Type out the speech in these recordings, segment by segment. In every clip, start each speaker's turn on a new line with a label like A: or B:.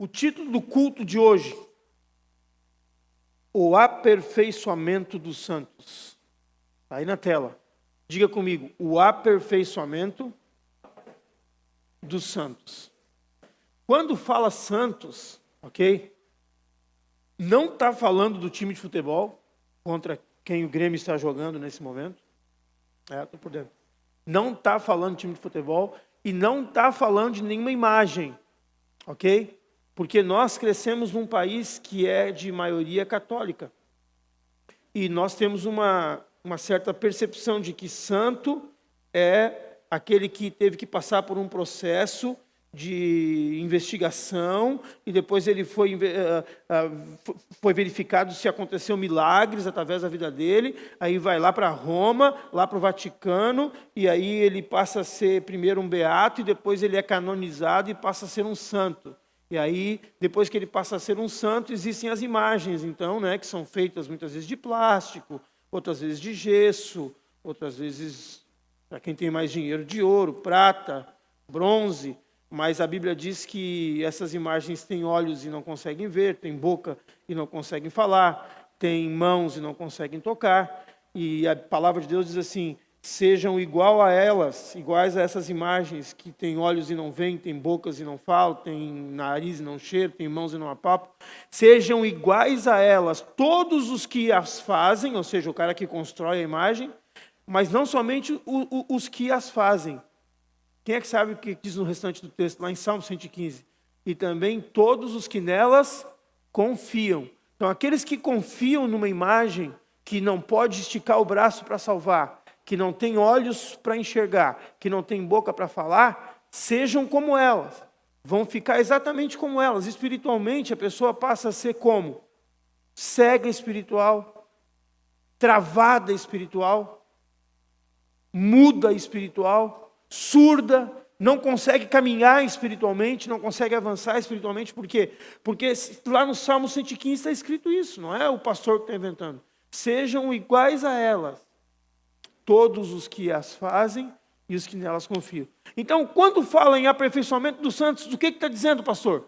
A: O título do culto de hoje: O aperfeiçoamento dos santos. Está aí na tela. Diga comigo: o aperfeiçoamento dos santos. Quando fala santos, ok? Não está falando do time de futebol contra quem o Grêmio está jogando nesse momento. Estou por dentro. Não está falando de time de futebol e não está falando de nenhuma imagem, ok? Porque nós crescemos num país que é de maioria católica. E nós temos uma certa percepção de que santo é aquele que teve que passar por um processo de investigação e depois ele foi verificado se aconteceu milagres através da vida dele, aí vai lá para Roma, lá para o Vaticano, e aí ele passa a ser primeiro um beato e depois ele é canonizado e passa a ser um santo. E aí, depois que ele passa a ser um santo, existem as imagens, então, que são feitas muitas vezes de plástico, outras vezes de gesso, outras vezes, para quem tem mais dinheiro, de ouro, prata, bronze. Mas a Bíblia diz que essas imagens têm olhos e não conseguem ver, têm boca e não conseguem falar, têm mãos e não conseguem tocar. E a palavra de Deus diz assim: sejam iguais a essas imagens que têm olhos e não veem, têm bocas e não falam, têm nariz e não cheiram, têm mãos e não apalpam. Sejam iguais a elas todos os que as fazem, ou seja, o cara que constrói a imagem, mas não somente os que as fazem. Quem é que sabe o que diz no restante do texto, lá em Salmo 115? E também todos os que nelas confiam. Então, aqueles que confiam numa imagem que não pode esticar o braço para salvar, que não tem olhos para enxergar, que não tem boca para falar, sejam como elas. Vão ficar exatamente como elas. Espiritualmente, a pessoa passa a ser como? Cega espiritual, travada espiritual, muda espiritual, surda, não consegue caminhar espiritualmente, não consegue avançar espiritualmente. Por quê? Porque lá no Salmo 115 está escrito isso, não é o pastor que está inventando. Sejam iguais a elas, todos os que as fazem e os que nelas confiam. Então, quando fala em aperfeiçoamento dos santos, o que está dizendo, pastor?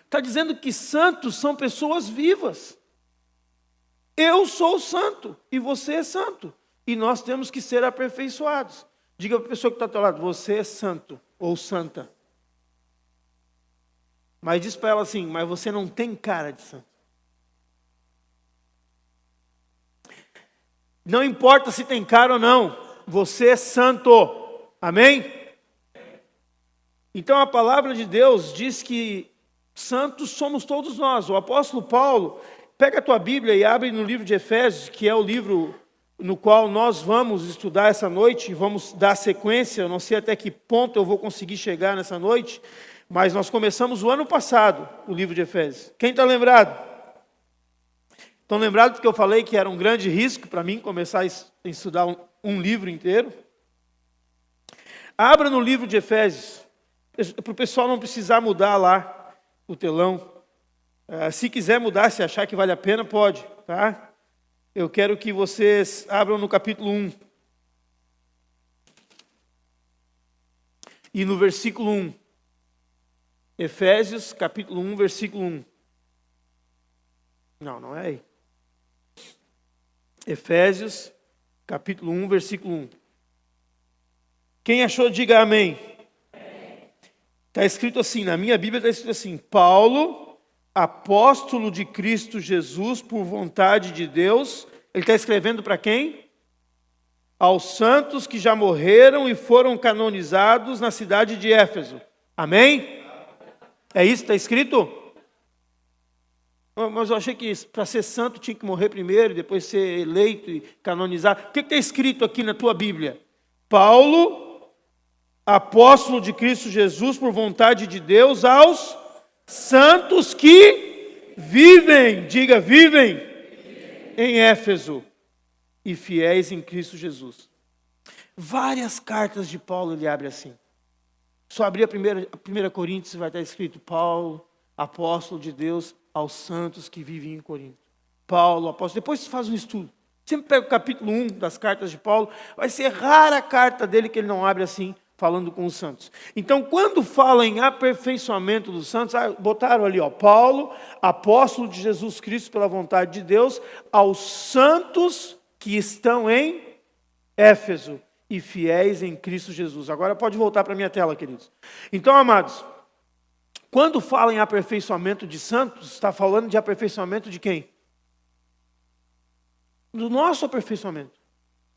A: Está dizendo que santos são pessoas vivas. Eu sou santo e você é santo. E nós temos que ser aperfeiçoados. Diga para a pessoa que está ao teu lado: você é santo ou santa. Mas diz para ela assim: mas você não tem cara de santo. Não importa se tem cara ou não, você é santo. Amém? Então a palavra de Deus diz que santos somos todos nós. O apóstolo Paulo, pega a tua Bíblia e abre no livro de Efésios, que é o livro no qual nós vamos estudar essa noite, e vamos dar sequência. Eu não sei até que ponto eu vou conseguir chegar nessa noite, mas nós começamos o ano passado, o livro de Efésios. Quem está lembrado? Estão lembrados que eu falei que era um grande risco para mim começar a estudar um livro inteiro? Abra no livro de Efésios, para o pessoal não precisar mudar lá o telão. Se quiser mudar, se achar que vale a pena, pode, tá? Eu quero que vocês abram no capítulo 1. E no versículo 1. Efésios, capítulo 1, versículo 1. Não é aí. Efésios, capítulo 1, versículo 1. Quem achou, diga amém. Está escrito assim, na minha Bíblia está escrito assim: Paulo, apóstolo de Cristo Jesus, por vontade de Deus. Ele está escrevendo para quem? Aos santos que já morreram e foram canonizados na cidade de Éfeso. Amém? É isso que está escrito? Mas eu achei que para ser santo tinha que morrer primeiro, depois ser eleito e canonizado. O que está escrito aqui na tua Bíblia? Paulo, apóstolo de Cristo Jesus, por vontade de Deus, aos santos que vivem, diga vivem, em Éfeso, e fiéis em Cristo Jesus. Várias cartas de Paulo ele abre assim. Só abrir a primeira Coríntios vai estar escrito: Paulo, apóstolo de Deus, aos santos que vivem em Corinto. Paulo, apóstolo. Depois você faz um estudo. Sempre pega o capítulo 1 das cartas de Paulo. Vai ser rara a carta dele que ele não abre assim: falando com os santos. Então, quando fala em aperfeiçoamento dos santos, botaram ali, Paulo, apóstolo de Jesus Cristo pela vontade de Deus, aos santos que estão em Éfeso e fiéis em Cristo Jesus. Agora pode voltar para a minha tela, queridos. Então, amados, quando fala em aperfeiçoamento de santos, está falando de aperfeiçoamento de quem? Do nosso aperfeiçoamento.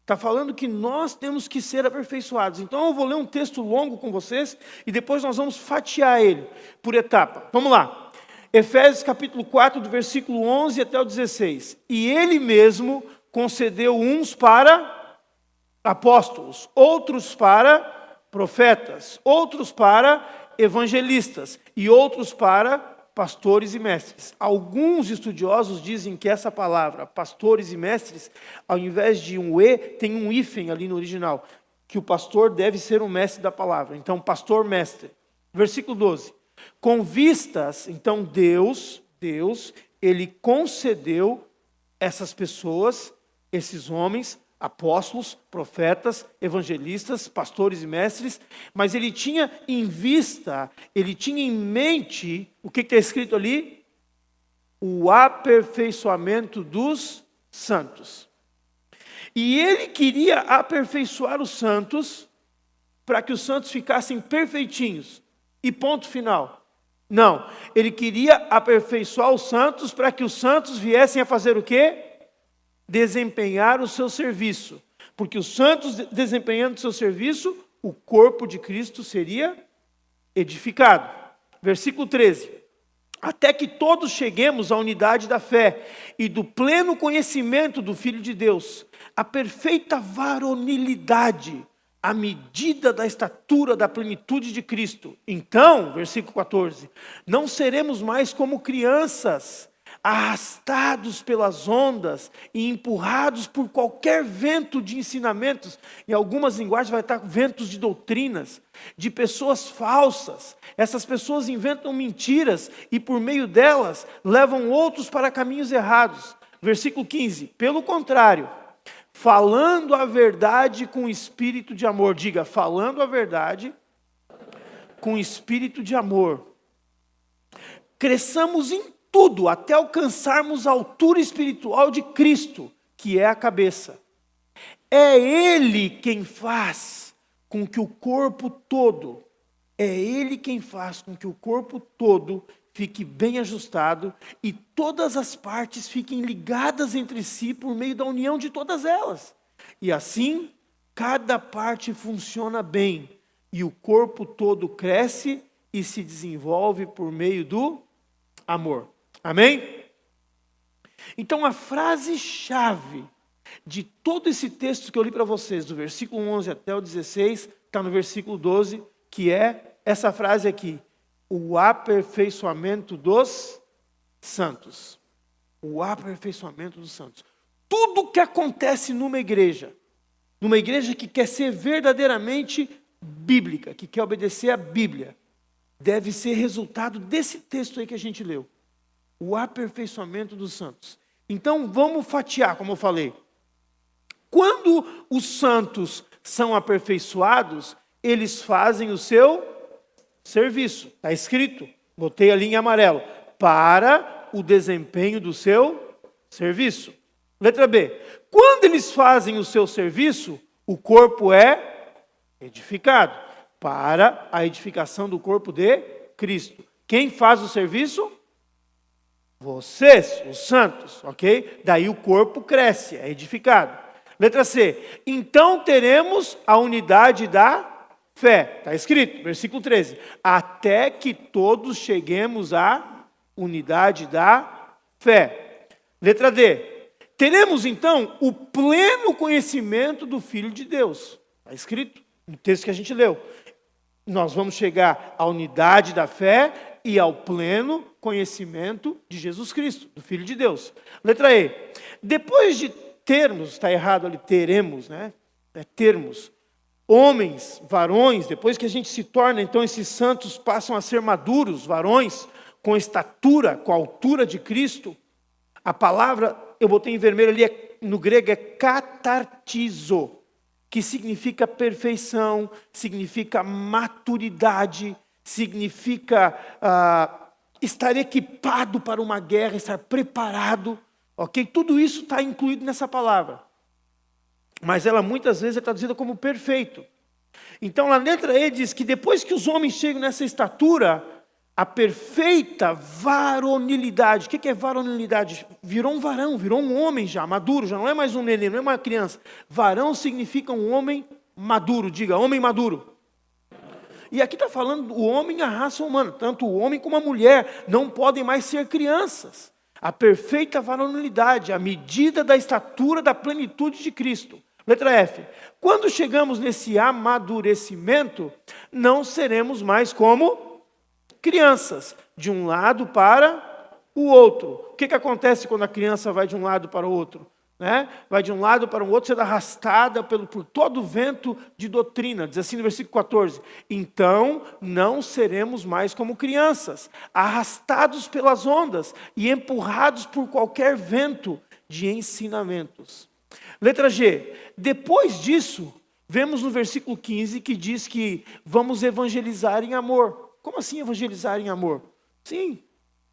A: Está falando que nós temos que ser aperfeiçoados. Então eu vou ler um texto longo com vocês e depois nós vamos fatiar ele por etapa. Vamos lá. Efésios capítulo 4, do versículo 11 até o 16. E ele mesmo concedeu uns para apóstolos, outros para profetas, outros para evangelistas e outros para pastores e mestres. Alguns estudiosos dizem que essa palavra, pastores e mestres, ao invés de um E, tem um hífen ali no original, que o pastor deve ser o mestre da palavra. Então, pastor-mestre. Versículo 12. Com vistas, então Deus, ele concedeu essas pessoas, esses homens, apóstolos, profetas, evangelistas, pastores e mestres, mas ele tinha em vista, ele tinha em mente, o que está escrito ali? O aperfeiçoamento dos santos. E ele queria aperfeiçoar os santos, para que os santos ficassem perfeitinhos, e ponto final. Não, ele queria aperfeiçoar os santos, para que os santos viessem a fazer o quê? Desempenhar o seu serviço, porque os santos desempenhando o seu serviço, o corpo de Cristo seria edificado. Versículo 13. Até que todos cheguemos à unidade da fé e do pleno conhecimento do Filho de Deus, a perfeita varonilidade, à medida da estatura da plenitude de Cristo. Então, versículo 14, não seremos mais como crianças, arrastados pelas ondas e empurrados por qualquer vento de ensinamentos. Em algumas linguagens vai estar ventos de doutrinas, de pessoas falsas. Essas pessoas inventam mentiras e por meio delas levam outros para caminhos errados. Versículo 15, pelo contrário, falando a verdade com espírito de amor. Diga, falando a verdade com espírito de amor. Cresçamos em tudo, até alcançarmos a altura espiritual de Cristo, que é a cabeça. É Ele quem faz com que o corpo todo, fique bem ajustado e todas as partes fiquem ligadas entre si por meio da união de todas elas. E assim, cada parte funciona bem e o corpo todo cresce e se desenvolve por meio do amor. Amém? Então a frase-chave de todo esse texto que eu li para vocês, do versículo 11 até o 16, está no versículo 12, que é essa frase aqui: o aperfeiçoamento dos santos. O aperfeiçoamento dos santos. Tudo que acontece numa igreja que quer ser verdadeiramente bíblica, que quer obedecer à Bíblia, deve ser resultado desse texto aí que a gente leu. O aperfeiçoamento dos santos. Então vamos fatiar, como eu falei. Quando os santos são aperfeiçoados, eles fazem o seu serviço. Está escrito, botei ali em amarelo, para o desempenho do seu serviço. Letra B. Quando eles fazem o seu serviço, o corpo é edificado, para a edificação do corpo de Cristo. Quem faz o serviço? Vocês, os santos, ok? Daí o corpo cresce, é edificado. Letra C. Então teremos a unidade da fé. Está escrito, versículo 13. Até que todos cheguemos à unidade da fé. Letra D. Teremos então o pleno conhecimento do Filho de Deus. Está escrito no texto que a gente leu. Nós vamos chegar à unidade da fé e ao pleno conhecimento de Jesus Cristo, do Filho de Deus. Letra E. Depois de termos, está errado ali, teremos, né? Termos. Homens, varões, depois que a gente se torna, então esses santos passam a ser maduros, varões, com estatura, com a altura de Cristo. A palavra, eu botei em vermelho ali, no grego é katartizo. que significa perfeição, significa maturidade, significa estar equipado para uma guerra, estar preparado, ok? Tudo isso está incluído nessa palavra. Mas ela muitas vezes é traduzida como perfeito. Então, na letra E diz que depois que os homens chegam nessa estatura, a perfeita varonilidade. O que é varonilidade? Virou um varão, virou um homem já, maduro, já não é mais um neném, não é uma criança. Varão significa um homem maduro, diga, homem maduro. E aqui está falando o homem e a raça humana, tanto o homem como a mulher não podem mais ser crianças. A perfeita varonilidade, a medida da estatura da plenitude de Cristo. Letra F. Quando chegamos nesse amadurecimento, não seremos mais como crianças, de um lado para o outro. O que acontece quando a criança vai de um lado para o outro? Vai de um lado para o outro, sendo arrastada por todo o vento de doutrina. Diz assim no versículo 14. Então, não seremos mais como crianças, arrastados pelas ondas e empurrados por qualquer vento de ensinamentos. Letra G. Depois disso, vemos no versículo 15 que diz que vamos evangelizar em amor. Como assim evangelizar em amor? Sim,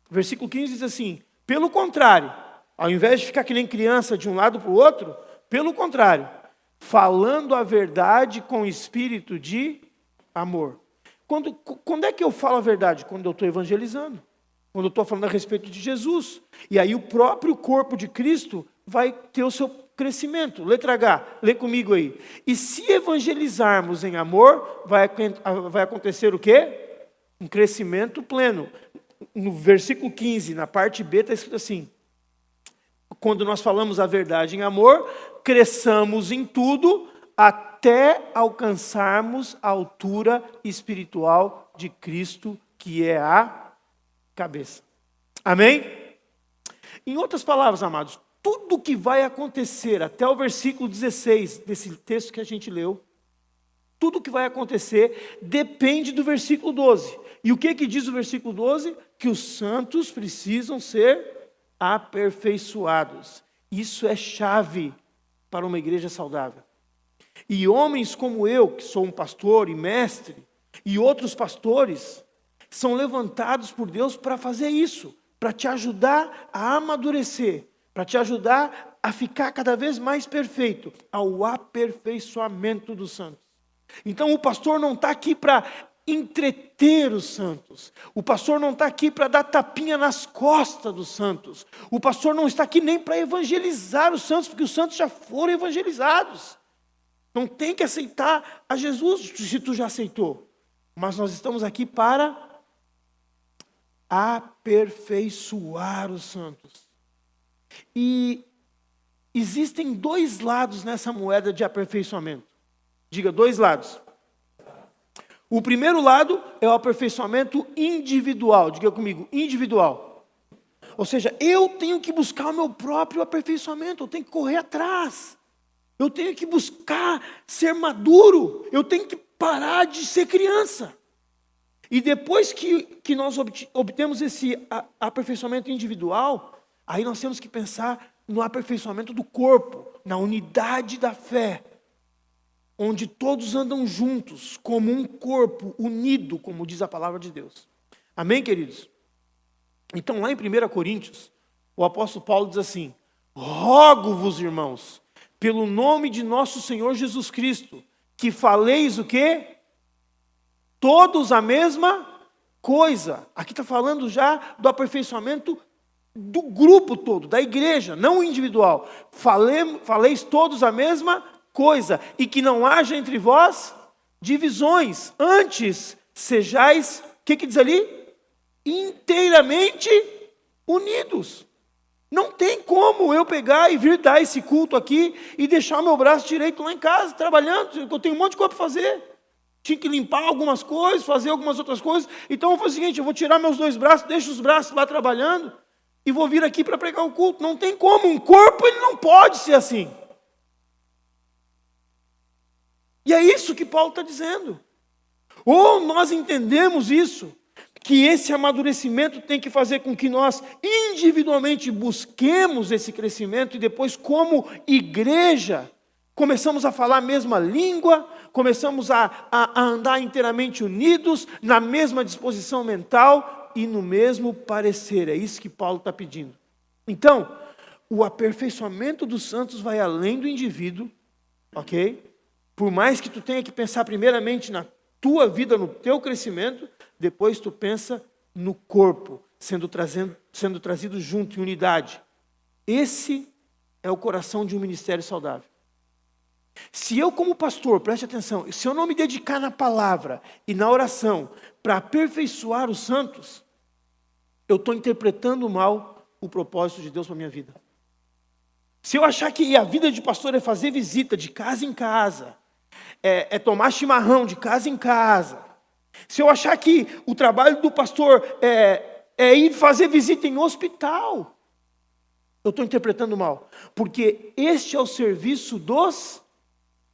A: o versículo 15 diz assim, pelo contrário, ao invés de ficar que nem criança de um lado para o outro, pelo contrário, falando a verdade com espírito de amor. Quando é que eu falo a verdade? Quando eu estou evangelizando, quando eu estou falando a respeito de Jesus. E aí o próprio corpo de Cristo vai ter o seu crescimento. Letra H, lê comigo aí. E se evangelizarmos em amor, vai acontecer o quê? Um crescimento pleno. No versículo 15, na parte B, está escrito assim, quando nós falamos a verdade em amor, cresçamos em tudo até alcançarmos a altura espiritual de Cristo, que é a cabeça. Amém? Em outras palavras, amados, tudo que vai acontecer até o versículo 16 desse texto que a gente leu, tudo que vai acontecer depende do versículo 12. E o que diz o versículo 12? Que os santos precisam ser aperfeiçoados. Isso é chave para uma igreja saudável. E homens como eu, que sou um pastor e mestre, e outros pastores, são levantados por Deus para fazer isso, para te ajudar a amadurecer, para te ajudar a ficar cada vez mais perfeito, ao aperfeiçoamento dos santos. Então o pastor não está aqui para entreter os santos. O pastor não está aqui para dar tapinha nas costas dos santos. O pastor não está aqui nem para evangelizar os santos, porque os santos já foram evangelizados. Não tem que aceitar a Jesus se tu já aceitou. Mas nós estamos aqui para aperfeiçoar os santos. E existem dois lados nessa moeda de aperfeiçoamento. Diga, dois lados. O primeiro lado é o aperfeiçoamento individual. Diga comigo, individual. Ou seja, eu tenho que buscar o meu próprio aperfeiçoamento, eu tenho que correr atrás. Eu tenho que buscar ser maduro, eu tenho que parar de ser criança. E depois que nós obtemos esse aperfeiçoamento individual, aí nós temos que pensar no aperfeiçoamento do corpo, na unidade da fé, onde todos andam juntos, como um corpo unido, como diz a palavra de Deus. Amém, queridos? Então, lá em 1 Coríntios, o apóstolo Paulo diz assim, rogo-vos, irmãos, pelo nome de nosso Senhor Jesus Cristo, que faleis o quê? Todos a mesma coisa. Aqui está falando já do aperfeiçoamento do grupo todo, da igreja, não individual. Faleis todos a mesma coisa, e que não haja entre vós divisões. Antes, sejais, o que diz ali? Inteiramente unidos. Não tem como eu pegar e vir dar esse culto aqui e deixar meu braço direito lá em casa, trabalhando, eu tenho um monte de coisa para fazer. Tinha que limpar algumas coisas, fazer algumas outras coisas. Então eu vou fazer o seguinte, eu vou tirar meus dois braços, deixo os braços lá trabalhando e vou vir aqui para pregar o culto. Não tem como, um corpo ele não pode ser assim. E é isso que Paulo está dizendo. Ou nós entendemos isso, que esse amadurecimento tem que fazer com que nós individualmente busquemos esse crescimento e depois, como igreja, começamos a falar a mesma língua, começamos a andar inteiramente unidos, na mesma disposição mental e no mesmo parecer. É isso que Paulo está pedindo. Então, o aperfeiçoamento dos santos vai além do indivíduo, ok? Por mais que tu tenha que pensar primeiramente na tua vida, no teu crescimento, depois tu pensa no corpo, sendo trazido junto, em unidade. Esse é o coração de um ministério saudável. Se eu, como pastor, preste atenção, se eu não me dedicar na palavra e na oração para aperfeiçoar os santos, eu estou interpretando mal o propósito de Deus para a minha vida. Se eu achar que a vida de pastor é fazer visita de casa em casa, é tomar chimarrão de casa em casa, se eu achar que o trabalho do pastor é ir fazer visita em hospital, eu estou interpretando mal. Porque este é o serviço dos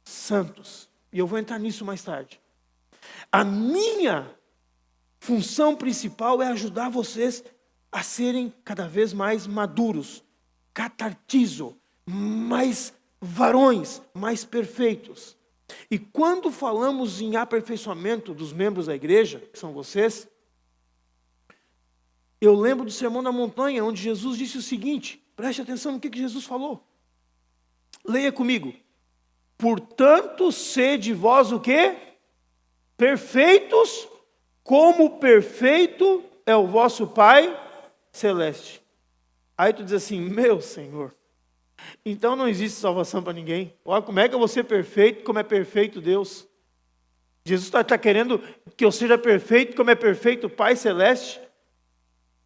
A: santos. E eu vou entrar nisso mais tarde. A minha função principal é ajudar vocês a serem cada vez mais maduros, catartizo, mais varões, mais perfeitos. E quando falamos em aperfeiçoamento dos membros da igreja, que são vocês, eu lembro do Sermão da Montanha, onde Jesus disse o seguinte, preste atenção no que Jesus falou. Leia comigo. Portanto, sede vós o quê? Perfeitos, como perfeito é o vosso Pai Celeste. Aí tu diz assim, meu Senhor, então não existe salvação para ninguém. Olha, como é que eu vou ser perfeito, como é perfeito Deus? Jesus está querendo que eu seja perfeito, como é perfeito o Pai Celeste?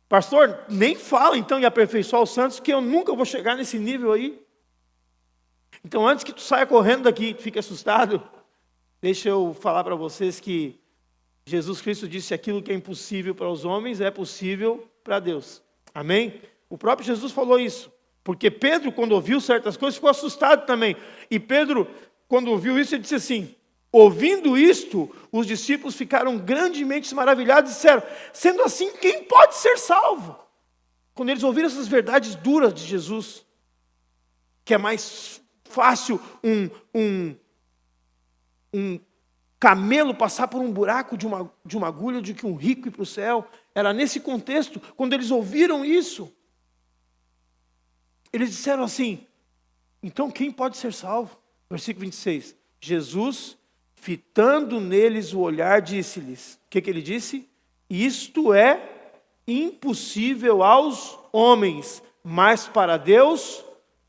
A: Pastor, nem fala então em aperfeiçoar os santos, que eu nunca vou chegar nesse nível aí. Então antes que tu saia correndo daqui e fique assustado, deixa eu falar para vocês que Jesus Cristo disse aquilo que é impossível para os homens é possível para Deus. Amém? O próprio Jesus falou isso. Porque Pedro, quando ouviu certas coisas, ficou assustado também. E Pedro, quando ouviu isso, ele disse assim, ouvindo isto, os discípulos ficaram grandemente maravilhados e disseram, sendo assim, quem pode ser salvo? Quando eles ouviram essas verdades duras de Jesus, que é mais fácil um camelo passar por um buraco de uma agulha do que um rico ir para o céu. Era nesse contexto, quando eles ouviram isso, eles disseram assim, então quem pode ser salvo? Versículo 26, Jesus, fitando neles o olhar, disse-lhes, o que ele disse? Isto é impossível aos homens, mas para Deus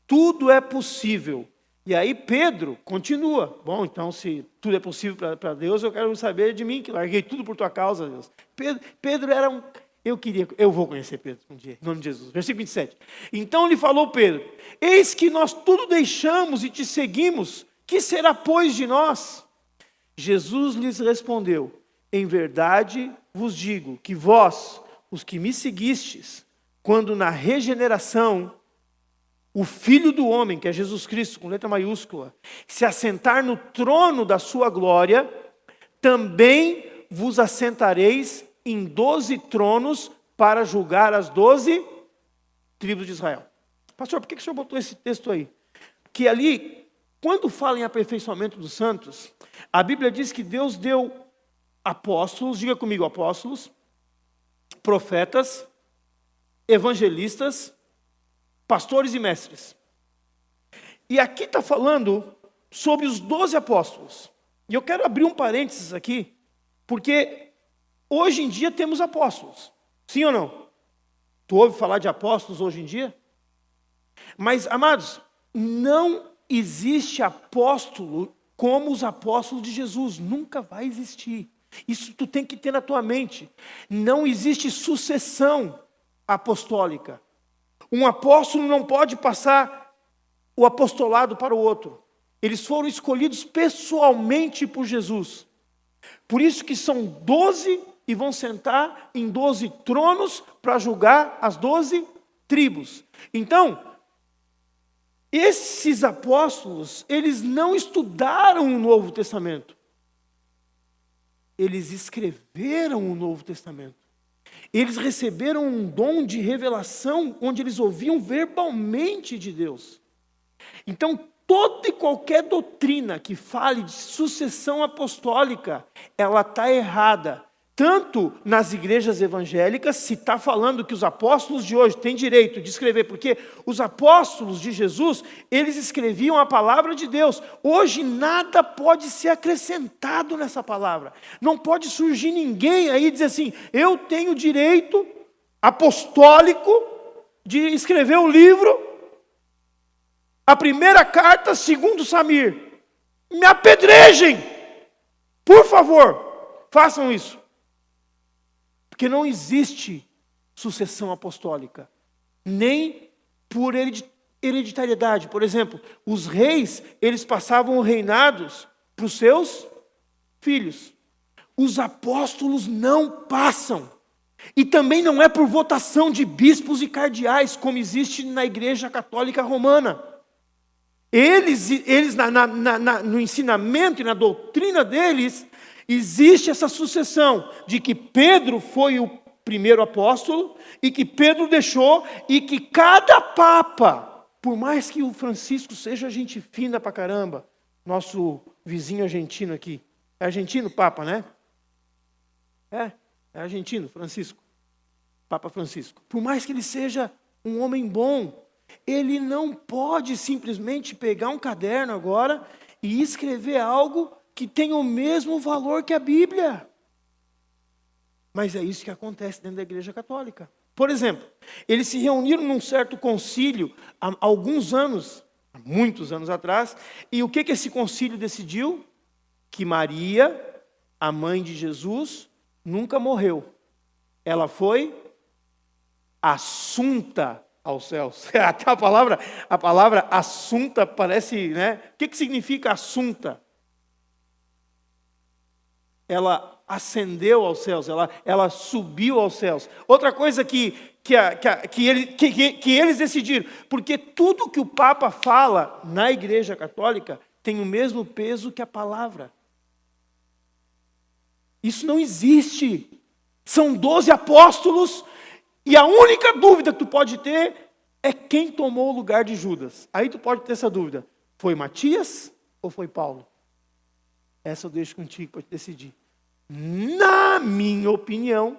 A: tudo é possível. E aí Pedro continua, bom, então se tudo é possível para Deus, eu quero saber de mim, que larguei tudo por tua causa, Deus. Pedro era eu vou conhecer Pedro um dia, em nome de Jesus. Versículo 27. Então lhe falou Pedro, eis que nós tudo deixamos e te seguimos, que será pois de nós? Jesus lhes respondeu, em verdade vos digo que vós, os que me seguistes, quando na regeneração, o Filho do Homem, que é Jesus Cristo, com letra maiúscula, se assentar no trono da sua glória, também vos assentareis em 12 tronos para julgar as 12 tribos de Israel. Pastor, por que o senhor botou esse texto aí? Que ali, quando fala em aperfeiçoamento dos santos, a Bíblia diz que Deus deu apóstolos, diga comigo, apóstolos, profetas, evangelistas, pastores e mestres. E aqui está falando sobre os 12 apóstolos. E eu quero abrir um parênteses aqui, porque hoje em dia temos apóstolos. Sim ou não? Tu ouve falar de apóstolos hoje em dia? Mas, amados, não existe apóstolo como os apóstolos de Jesus. Nunca vai existir. Isso tu tem que ter na tua mente. Não existe sucessão apostólica. Um apóstolo não pode passar o apostolado para o outro. Eles foram escolhidos pessoalmente por Jesus. Por isso que são 12 e vão sentar em 12 tronos para julgar as 12 tribos. Então, esses apóstolos, eles não estudaram o Novo Testamento. Eles escreveram o Novo Testamento. Eles receberam um dom de revelação, onde eles ouviam verbalmente de Deus. Então, toda e qualquer doutrina que fale de sucessão apostólica, ela está errada. Tanto nas igrejas evangélicas, se está falando que os apóstolos de hoje têm direito de escrever, porque os apóstolos de Jesus, eles escreviam a palavra de Deus. Hoje nada pode ser acrescentado nessa palavra. Não pode surgir ninguém aí e dizer assim, eu tenho direito apostólico de escrever o livro, a primeira carta, segundo Samir. Me apedrejem! Por favor, façam isso. Porque não existe sucessão apostólica, nem por hereditariedade. Por exemplo, os reis, eles passavam reinados para os seus filhos. Os apóstolos não passam. E também não é por votação de bispos e cardeais, como existe na Igreja Católica Romana. Eles no ensinamento e na doutrina deles, existe essa sucessão de que Pedro foi o primeiro apóstolo e que Pedro deixou e que cada papa, por mais que o Francisco seja gente fina pra caramba, nosso vizinho argentino aqui, é argentino papa, né? É argentino, Francisco, Papa Francisco. Por mais que ele seja um homem bom, ele não pode simplesmente pegar um caderno agora e escrever algo que tem o mesmo valor que a Bíblia. Mas é isso que acontece dentro da Igreja Católica. Por exemplo, eles se reuniram num certo concílio há alguns anos, há muitos anos atrás, e o que esse concílio decidiu? Que Maria, a mãe de Jesus, nunca morreu. Ela foi assunta aos céus. Até a palavra assunta parece, né? O que significa assunta? Ela ascendeu aos céus, ela subiu aos céus. Outra coisa que eles decidiram, porque tudo que o Papa fala na Igreja Católica tem o mesmo peso que a palavra. Isso não existe. São 12 apóstolos e a única dúvida que tu pode ter é quem tomou o lugar de Judas. Aí tu pode ter essa dúvida. Foi Matias ou foi Paulo? Essa eu deixo contigo para te decidir. Na minha opinião,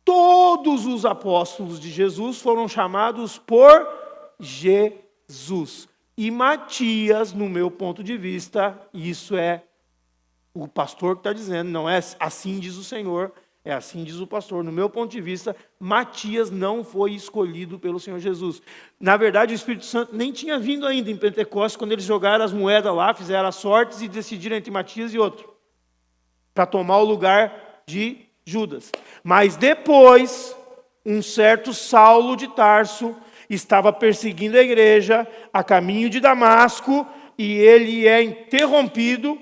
A: todos os apóstolos de Jesus foram chamados por Jesus. E Matias, no meu ponto de vista, isso é o pastor que está dizendo, não é assim diz o Senhor, é assim diz o pastor. No meu ponto de vista, Matias não foi escolhido pelo Senhor Jesus. Na verdade, o Espírito Santo nem tinha vindo ainda em Pentecostes, quando eles jogaram as moedas lá, fizeram as sortes e decidiram entre Matias e outro, para tomar o lugar de Judas. Mas depois, um certo Saulo de Tarso estava perseguindo a igreja a caminho de Damasco, e ele é interrompido,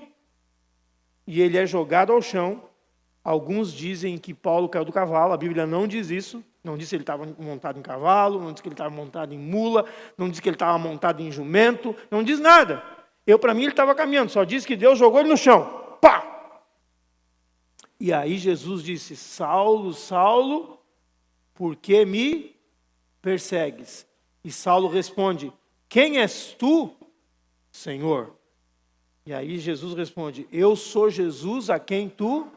A: e ele é jogado ao chão. Alguns dizem que Paulo caiu do cavalo, a Bíblia não diz isso, não diz que ele estava montado em cavalo, não diz que ele estava montado em mula, não diz que ele estava montado em jumento, não diz nada. Para mim ele estava caminhando, só diz que Deus jogou ele no chão. Pá! E aí Jesus disse, Saulo, Saulo, por que me persegues? E Saulo responde, quem és tu, Senhor? E aí Jesus responde, eu sou Jesus a quem tu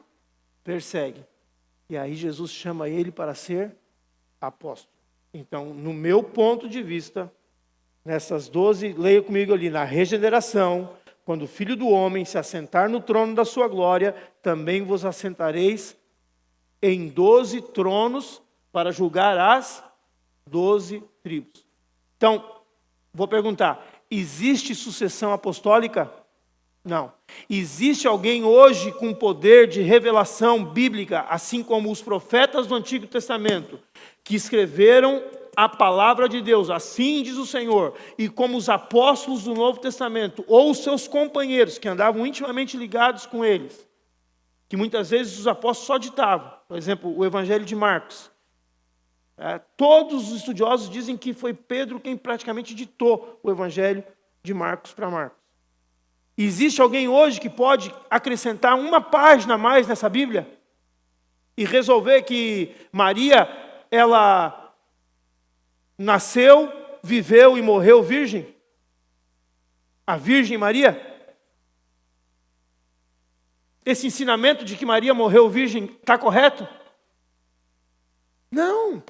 A: persegue. E aí Jesus chama ele para ser apóstolo. Então, no meu ponto de vista, nessas 12, leia comigo ali, na regeneração, quando o Filho do Homem se assentar no trono da sua glória, também vos assentareis em 12 tronos para julgar as 12 tribos. Então, vou perguntar, existe sucessão apostólica? Não. Existe alguém hoje com poder de revelação bíblica, assim como os profetas do Antigo Testamento, que escreveram a palavra de Deus, assim diz o Senhor, e como os apóstolos do Novo Testamento, ou os seus companheiros, que andavam intimamente ligados com eles, que muitas vezes os apóstolos só ditavam, por exemplo, o Evangelho de Marcos. Todos os estudiosos dizem que foi Pedro quem praticamente ditou o Evangelho de Marcos para Marcos. Existe alguém hoje que pode acrescentar uma página a mais nessa Bíblia? E resolver que Maria, ela nasceu, viveu e morreu virgem? A Virgem Maria? Esse ensinamento de que Maria morreu virgem está correto? Não.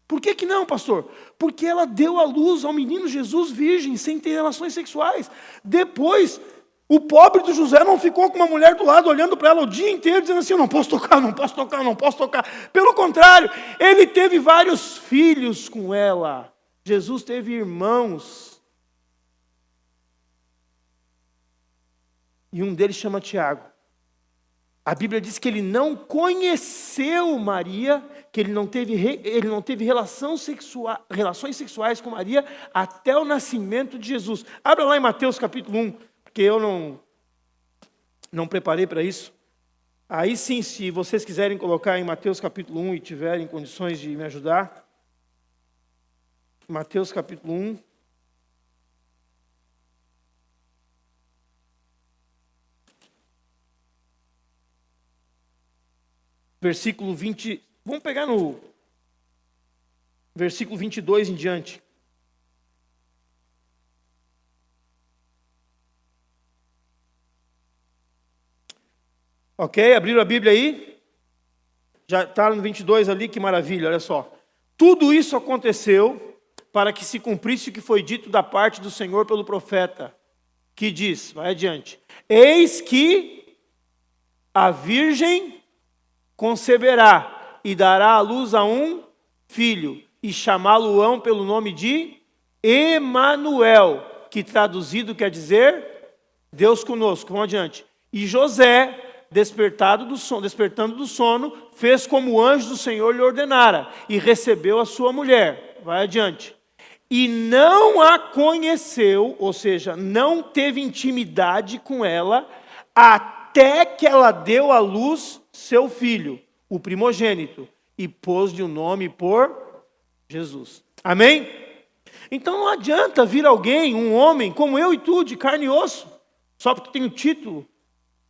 A: Por que não, pastor? Porque ela deu à luz ao menino Jesus virgem, sem ter relações sexuais. Depois, o pobre do José não ficou com uma mulher do lado, olhando para ela o dia inteiro, dizendo assim, eu não posso tocar, não posso tocar, não posso tocar. Pelo contrário, ele teve vários filhos com ela. Jesus teve irmãos. E um deles chama Tiago. A Bíblia diz que ele não conheceu Maria, que ele não teve relações sexuais com Maria até o nascimento de Jesus. Abra lá em Mateus capítulo 1, porque eu não preparei para isso. Aí sim, se vocês quiserem colocar em Mateus capítulo 1 e tiverem condições de me ajudar. Mateus capítulo 1. Versículo 20, vamos pegar no versículo 22 em diante. Ok, abriram a Bíblia aí? Já está no 22 ali, que maravilha, olha só. Tudo isso aconteceu para que se cumprisse o que foi dito da parte do Senhor pelo profeta, que diz, vai adiante, eis que a virgem conceberá e dará à luz a um filho, e chamá-lo-ão pelo nome de Emanuel, que traduzido quer dizer Deus conosco. Vamos adiante. E José, despertando do sono, fez como o anjo do Senhor lhe ordenara, e recebeu a sua mulher. Vai adiante. E não a conheceu, ou seja, não teve intimidade com ela, até que ela deu à luz seu filho, o primogênito, e pôs-lhe o nome por Jesus. Amém? Então não adianta vir alguém, um homem como eu e tu, de carne e osso, só porque tem o título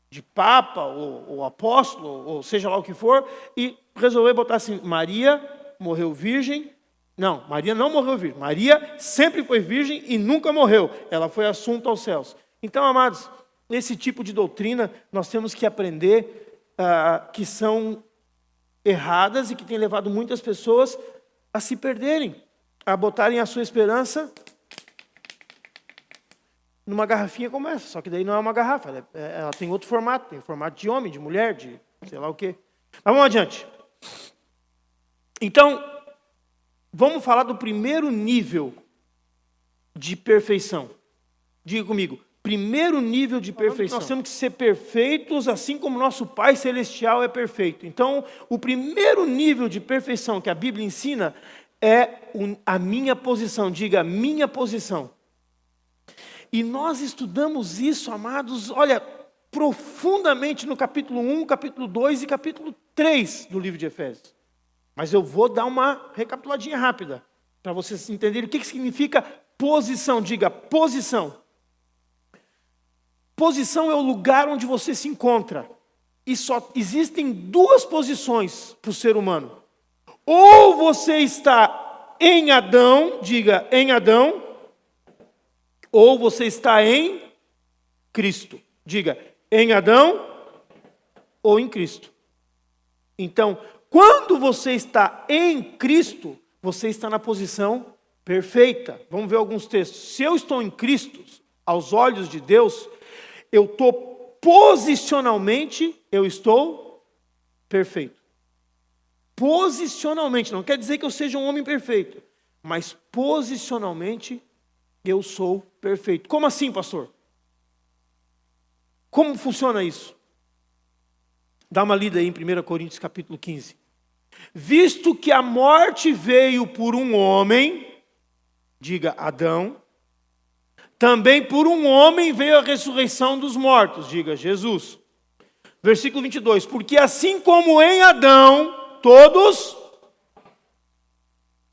A: de papa, ou apóstolo, ou seja lá o que for, e resolver botar assim, Maria morreu virgem. Não, Maria não morreu virgem. Maria sempre foi virgem e nunca morreu. Ela foi assunta aos céus. Então, amados, esse tipo de doutrina nós temos que aprender que são erradas e que tem levado muitas pessoas a se perderem, a botarem a sua esperança numa garrafinha como essa. Só que daí não é uma garrafa, ela tem outro formato, tem formato de homem, de mulher, de sei lá o quê. Mas vamos adiante. Então, vamos falar do primeiro nível de perfeição. Diga comigo. Primeiro nível de perfeição. Nós temos que ser perfeitos, assim como nosso Pai Celestial é perfeito. Então, o primeiro nível de perfeição que a Bíblia ensina é a minha posição. Diga, minha posição. E nós estudamos isso, amados, olha, profundamente no capítulo 1, capítulo 2 e capítulo 3 do livro de Efésios. Mas eu vou dar uma recapituladinha rápida, para vocês entenderem o que significa posição. Diga, posição. Posição é o lugar onde você se encontra. E só existem duas posições para o ser humano. Ou você está em Adão, diga em Adão, ou você está em Cristo. Diga em Adão ou em Cristo. Então, quando você está em Cristo, você está na posição perfeita. Vamos ver alguns textos. Se eu estou em Cristo, aos olhos de Deus, eu estou posicionalmente, eu estou perfeito. Posicionalmente, não quer dizer que eu seja um homem perfeito, mas posicionalmente eu sou perfeito. Como assim, pastor? Como funciona isso? Dá uma lida aí em 1 Coríntios capítulo 15. Visto que a morte veio por um homem, diga Adão, também por um homem veio a ressurreição dos mortos, diga Jesus. Versículo 22, porque assim como em Adão todos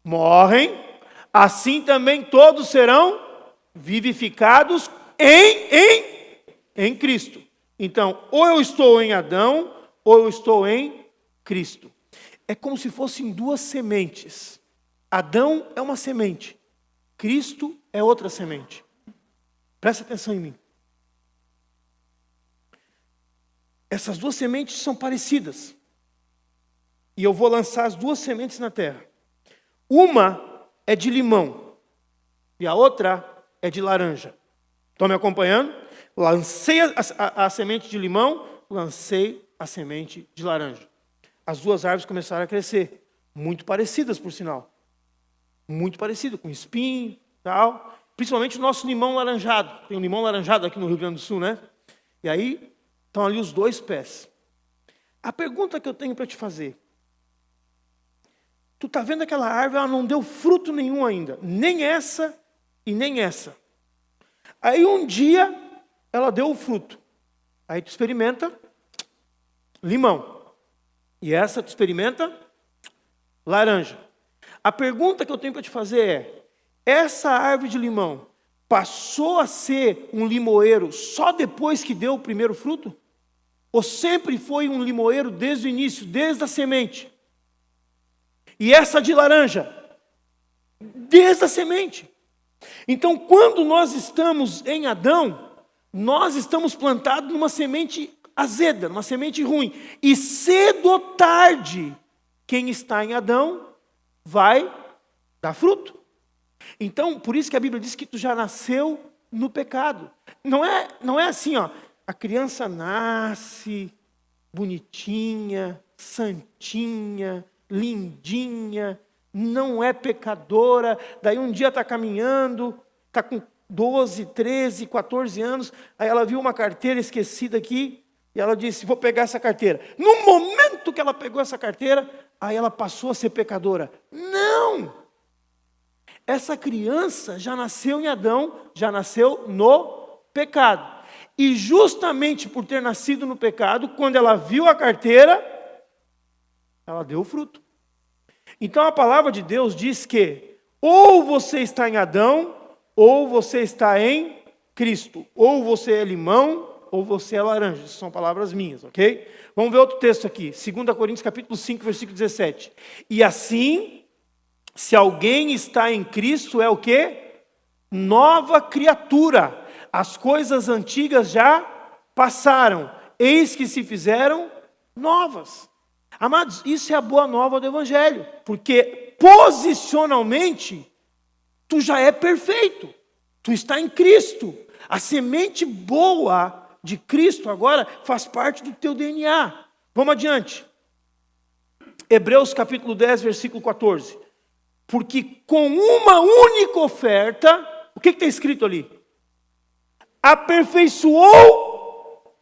A: morrem, assim também todos serão vivificados em Cristo. Então, ou eu estou em Adão, ou eu estou em Cristo. É como se fossem duas sementes. Adão é uma semente, Cristo é outra semente. Presta atenção em mim. Essas duas sementes são parecidas. E eu vou lançar as duas sementes na terra. Uma é de limão e a outra é de laranja. Estão me acompanhando? Lancei a semente de limão, lancei a semente de laranja. As duas árvores começaram a crescer. Muito parecidas, por sinal. Muito parecidas, com espinho, tal. Principalmente o nosso limão laranjado. Tem um limão laranjado aqui no Rio Grande do Sul, né? E aí, estão ali os dois pés. A pergunta que eu tenho para te fazer. Tu está vendo aquela árvore, ela não deu fruto nenhum ainda. Nem essa e nem essa. Aí um dia, ela deu o fruto. Aí tu experimenta limão. E essa tu experimenta laranja. A pergunta que eu tenho para te fazer é, essa árvore de limão passou a ser um limoeiro só depois que deu o primeiro fruto? Ou sempre foi um limoeiro desde o início, desde a semente? E essa de laranja, desde a semente. Então, quando nós estamos em Adão, nós estamos plantados numa semente azeda, numa semente ruim. E cedo ou tarde, quem está em Adão vai dar fruto. Então, por isso que a Bíblia diz que tu já nasceu no pecado. Não é assim, ó. A criança nasce bonitinha, santinha, lindinha, não é pecadora, daí um dia está caminhando, está com 12, 13, 14 anos, aí ela viu uma carteira esquecida aqui, e ela disse, vou pegar essa carteira. No momento que ela pegou essa carteira, aí ela passou a ser pecadora. Não! Essa criança já nasceu em Adão, já nasceu no pecado. E justamente por ter nascido no pecado, quando ela viu a carteira, ela deu o fruto. Então a palavra de Deus diz que ou você está em Adão, ou você está em Cristo. Ou você é limão, ou você é laranja. Essas são palavras minhas, ok? Vamos ver outro texto aqui. 2 Coríntios capítulo 5, versículo 17. E assim, se alguém está em Cristo, é o quê? Nova criatura. As coisas antigas já passaram. Eis que se fizeram novas. Amados, isso é a boa nova do Evangelho, porque posicionalmente, tu já é perfeito, tu está em Cristo, a semente boa de Cristo agora faz parte do teu DNA. Vamos adiante, Hebreus capítulo 10, versículo 14, porque com uma única oferta, o que está escrito ali? Aperfeiçoou,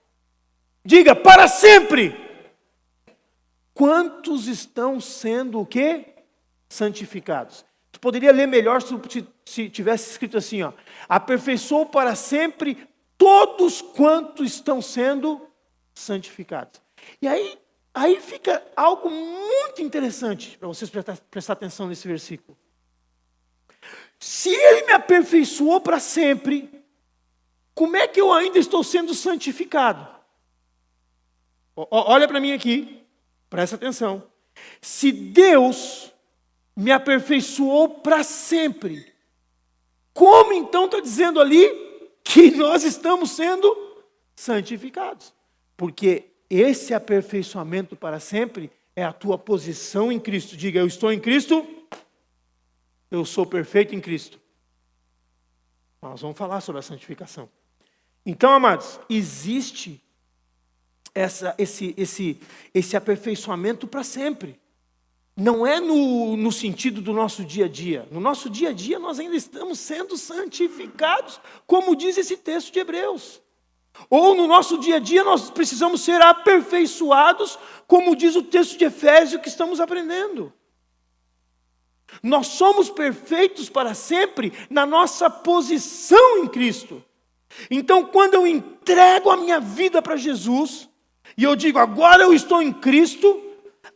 A: diga, para sempre. Quantos estão sendo o quê? Santificados. Tu poderia ler melhor se tivesse escrito assim, ó. Aperfeiçoou para sempre todos quantos estão sendo santificados. E aí fica algo muito interessante para vocês prestar atenção nesse versículo. Se Ele me aperfeiçoou para sempre, como é que eu ainda estou sendo santificado? Olha para mim aqui. Presta atenção. Se Deus me aperfeiçoou para sempre, como então está dizendo ali que nós estamos sendo santificados? Porque esse aperfeiçoamento para sempre é a tua posição em Cristo. Diga, eu estou em Cristo, eu sou perfeito em Cristo. Nós vamos falar sobre a santificação. Então, amados, existe esse aperfeiçoamento para sempre. Não é no sentido do nosso dia a dia. No nosso dia a dia nós ainda estamos sendo santificados, como diz esse texto de Hebreus. Ou no nosso dia a dia nós precisamos ser aperfeiçoados, como diz o texto de Efésios que estamos aprendendo. Nós somos perfeitos para sempre na nossa posição em Cristo. Então, quando eu entrego a minha vida para Jesus, e eu digo, agora eu estou em Cristo,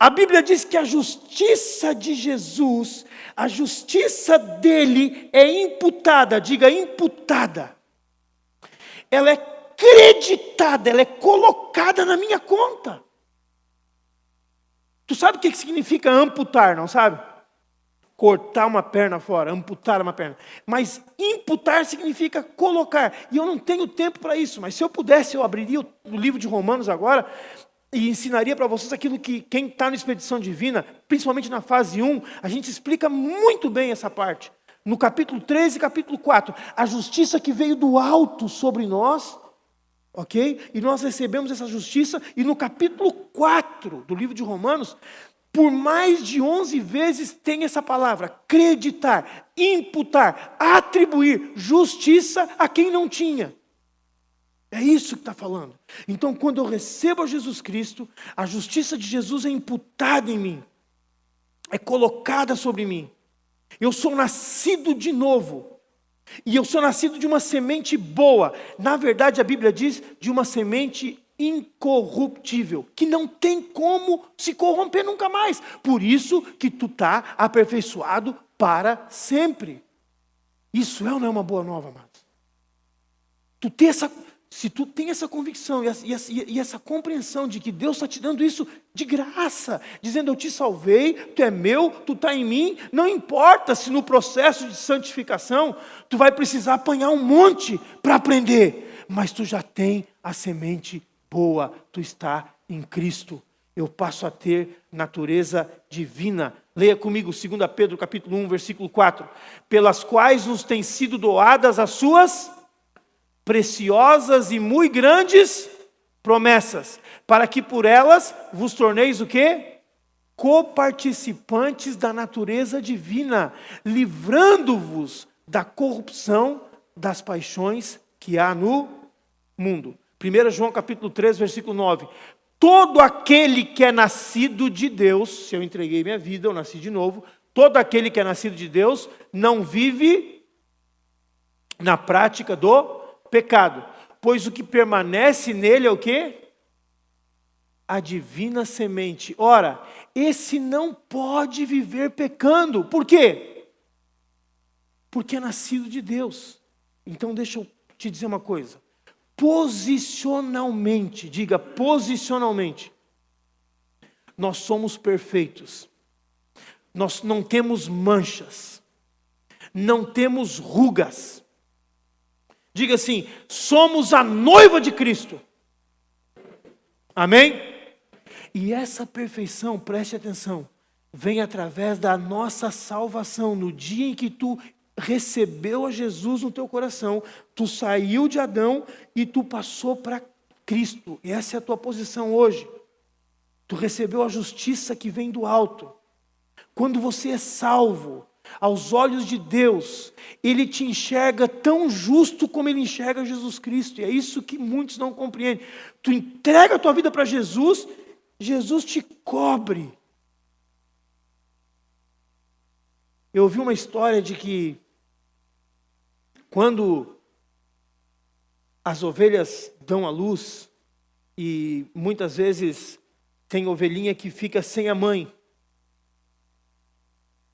A: a Bíblia diz que a justiça de Jesus, a justiça dele é imputada, diga imputada. Ela é creditada, ela é colocada na minha conta. Tu sabe o que significa amputar, não sabe? cortar uma perna fora, amputar uma perna. Mas imputar significa colocar. E eu não tenho tempo para isso, mas se eu pudesse, eu abriria o livro de Romanos agora e ensinaria para vocês aquilo que quem está na expedição divina, principalmente na fase 1, a gente explica muito bem essa parte. No capítulo 13 e capítulo 4, a justiça que veio do alto sobre nós, ok? E nós recebemos essa justiça, e no capítulo 4 do livro de Romanos, por mais de 11 vezes tem essa palavra, acreditar, imputar, atribuir justiça a quem não tinha. É isso que está falando. Então, quando eu recebo a Jesus Cristo, a justiça de Jesus é imputada em mim, é colocada sobre mim. Eu sou nascido de novo, e eu sou nascido de uma semente boa. Na verdade, a Bíblia diz de uma semente incorruptível, que não tem como se corromper nunca mais. Por isso que tu está aperfeiçoado para sempre. Isso é ou não é uma boa nova, amados? Se tu tem essa convicção e essa compreensão de que Deus está te dando isso de graça, dizendo eu te salvei, tu é meu, tu está em mim, não importa se no processo de santificação tu vai precisar apanhar um monte para aprender, mas tu já tem a semente boa, tu está em Cristo. Eu passo a ter natureza divina. Leia comigo 2 Pedro capítulo 1, versículo 4. Pelas quais nos têm sido doadas as suas preciosas e muito grandes promessas, para que por elas vos torneis o quê? Coparticipantes da natureza divina, livrando-vos da corrupção das paixões que há no mundo. 1 João capítulo 3, versículo 9. Todo aquele que é nascido de Deus, se eu entreguei minha vida, eu nasci de novo, todo aquele que é nascido de Deus não vive na prática do pecado, pois o que permanece nele é o quê? A divina semente. Ora, esse não pode viver pecando. Por quê? Porque é nascido de Deus. Então deixa eu te dizer uma coisa. Posicionalmente, diga posicionalmente, nós somos perfeitos. Nós não temos manchas. Não temos rugas. Diga assim, somos a noiva de Cristo. Amém? E essa perfeição, preste atenção, vem através da nossa salvação. No dia em que tu recebeu a Jesus no teu coração, tu saiu de Adão e tu passou para Cristo. E essa é a tua posição hoje. Tu recebeu a justiça que vem do alto. Quando você é salvo, aos olhos de Deus, Ele te enxerga tão justo como Ele enxerga Jesus Cristo. E é isso que muitos não compreendem. Tu entrega a tua vida para Jesus, Jesus te cobre. Eu ouvi uma história de que quando as ovelhas dão à luz, e muitas vezes tem ovelhinha que fica sem a mãe,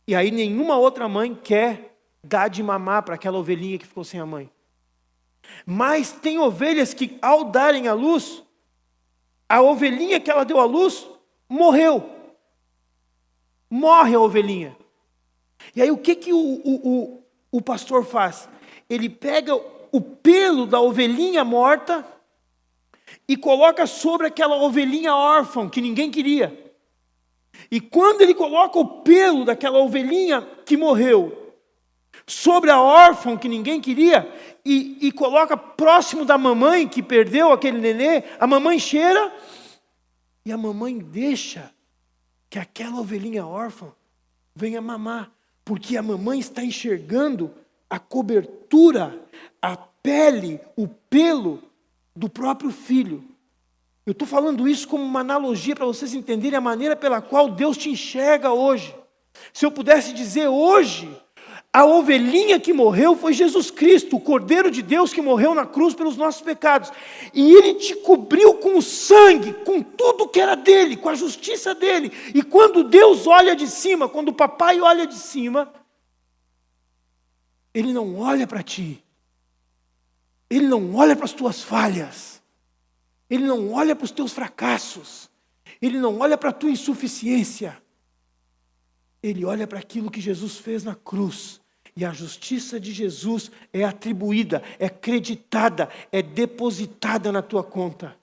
A: e aí nenhuma outra mãe quer dar de mamar para aquela ovelhinha que ficou sem a mãe. Mas tem ovelhas que ao darem à luz, a ovelhinha que ela deu à luz, morreu. Morre a ovelhinha. E aí o que o pastor faz? Ele pega o pelo da ovelhinha morta e coloca sobre aquela ovelhinha órfã que ninguém queria. E quando ele coloca o pelo daquela ovelhinha que morreu sobre a órfã que ninguém queria e coloca próximo da mamãe que perdeu aquele nenê, a mamãe cheira e a mamãe deixa que aquela ovelhinha órfã venha mamar, porque a mamãe está enxergando a cobertura, a pele, o pelo do próprio filho. Eu estou falando isso como uma analogia para vocês entenderem a maneira pela qual Deus te enxerga hoje. Se eu pudesse dizer hoje, a ovelhinha que morreu foi Jesus Cristo, o Cordeiro de Deus que morreu na cruz pelos nossos pecados. E Ele te cobriu com o sangue, com tudo que era dele, com a justiça dele. E quando Deus olha de cima, quando o papai olha de cima, Ele não olha para ti. Ele não olha para as tuas falhas. Ele não olha para os teus fracassos. Ele não olha para a tua insuficiência. ele olha para aquilo que Jesus fez na cruz. E a justiça de Jesus é atribuída, é creditada, é depositada na tua conta.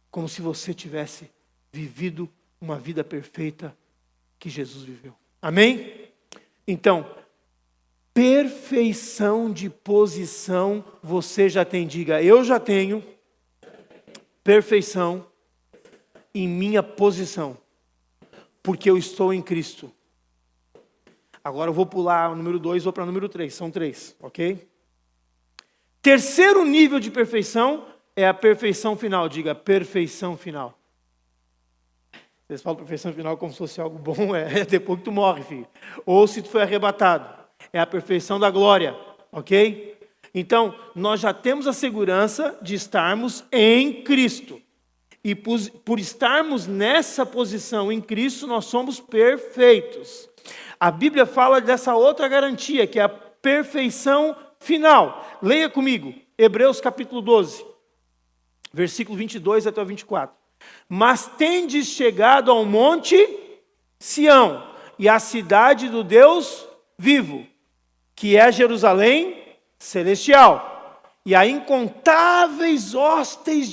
A: Como se você tivesse vivido uma vida perfeita que Jesus viveu. Amém? Então, perfeição de posição você já tem. Diga, eu já tenho perfeição em minha posição, porque eu estou em Cristo. Agora eu vou pular o número 2, vou para o número 3, são 3, ok? Terceiro nível de perfeição é a perfeição final. Diga, perfeição final. Vocês falam perfeição final como se fosse algo bom, é depois que tu morre, filho. Ou se tu foi arrebatado. É a perfeição da glória, ok? Então, nós já temos a segurança de estarmos em Cristo. E por estarmos nessa posição em Cristo, nós somos perfeitos. A Bíblia fala dessa outra garantia, que é a perfeição final. Leia comigo, Hebreus capítulo 12, versículo 22 até o 24. Mas tendes chegado ao monte Sião, e à cidade do Deus vivo, que é Jerusalém celestial, e a incontáveis hostes